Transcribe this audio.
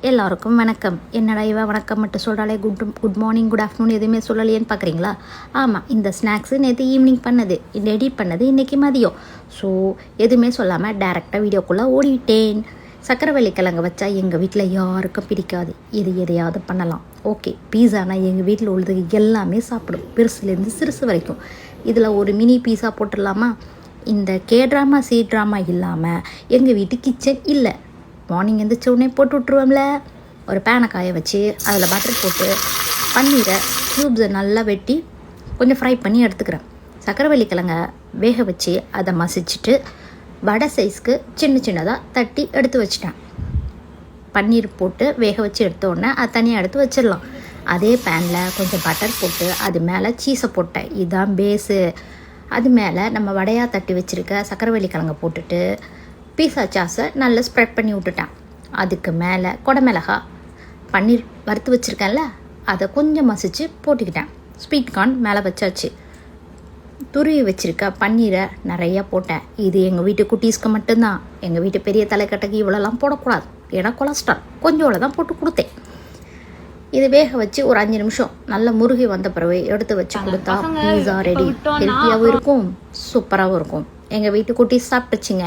எல்லாருக்கும் வணக்கம். என்னடா இவ வணக்கம் மட்டும் சொல்கிறாளே, குட் மார்னிங் குட் ஆஃப்டர்நூன் எதுவுமே சொல்லலையேன்னு பார்க்குறீங்களா? ஆமாம், இந்த ஸ்நாக்ஸு நேற்று ஈவினிங் பண்ணது, இந்த எடிட் பண்ணது இன்றைக்கி மதியம். ஸோ எதுவுமே சொல்லாமல் டேரெக்டாக வீடியோக்குள்ளே ஓடிட்டேன். சக்கரவள்ளி கிழங்கு வச்சா எங்கள் வீட்டில் யாருக்கும் பிடிக்காது. இது எதையாவது பண்ணலாம். ஓகே, பீஸானா எங்கள் வீட்டில் உள்ளது எல்லாமே சாப்பிடும், பெருசுலேருந்து சிறுசு வரைக்கும். இதில் ஒரு மினி பீஸா போட்டுடலாமா? இந்த ட்ராமா ட்ராமா இல்லாமல் எங்கள் வீட்டு கிச்சன் இல்லை. மார்னிங் எழுந்திரிச்ச உடனே போட்டு விட்ருவோம்ல, ஒரு பேனை காய வச்சு அதில் பட்டர் போட்டு பன்னீரை க்யூப்ஸை நல்லா வெட்டி கொஞ்சம் ஃப்ரை பண்ணி எடுத்துக்கிறேன். சக்கரவள்ளி கிழங்க வேக வச்சு அதை மசிச்சுட்டு வடை சைஸ்க்கு சின்ன சின்னதாக தட்டி எடுத்து வச்சிட்டேன். பன்னீர் போட்டு வேக வச்சு எடுத்தோடனே அது தனியாக எடுத்து வச்சிடலாம். அதே பேனில் கொஞ்சம் பட்டர் போட்டு அது மேலே சீஸை போட்டேன். இதுதான் பேஸு. அது மேலே நம்ம வடையாக தட்டி வச்சுருக்க சக்கரவள்ளி கிழங்க போட்டுட்டு பீஸா சாஸை நல்லா ஸ்ப்ரெட் பண்ணி விட்டுட்டேன். அதுக்கு மேலே கொடமிளகா பன்னீர் வறுத்து வச்சுருக்கேன்ல, அதை கொஞ்சம் மசிச்சு போட்டுக்கிட்டேன். ஸ்வீட் கார்ன் மேலே வச்சாச்சு. துருவி வச்சுருக்க பன்னீரை நிறையா போட்டேன். இது எங்கள் வீட்டு குட்டீஸ்க்கு மட்டும்தான். எங்கள் வீட்டு பெரிய தலைக்கட்டைக்கு இவ்வளோலாம் போடக்கூடாது, ஏன்னா கொலஸ்ட்ரால். கொஞ்சோட தான் போட்டு கொடுத்தேன். இது வேக வச்சு ஒரு 5 நிமிஷம் நல்லா முருகி வந்த பிறகு எடுத்து வச்சு கொடுத்தா பீஸா ரெடி. ஹெல்த்தியாகவும் இருக்கும், சூப்பராகவும் இருக்கும். எங்கள் வீட்டு குட்டீஸ் சாப்பிட்டுச்சுங்க.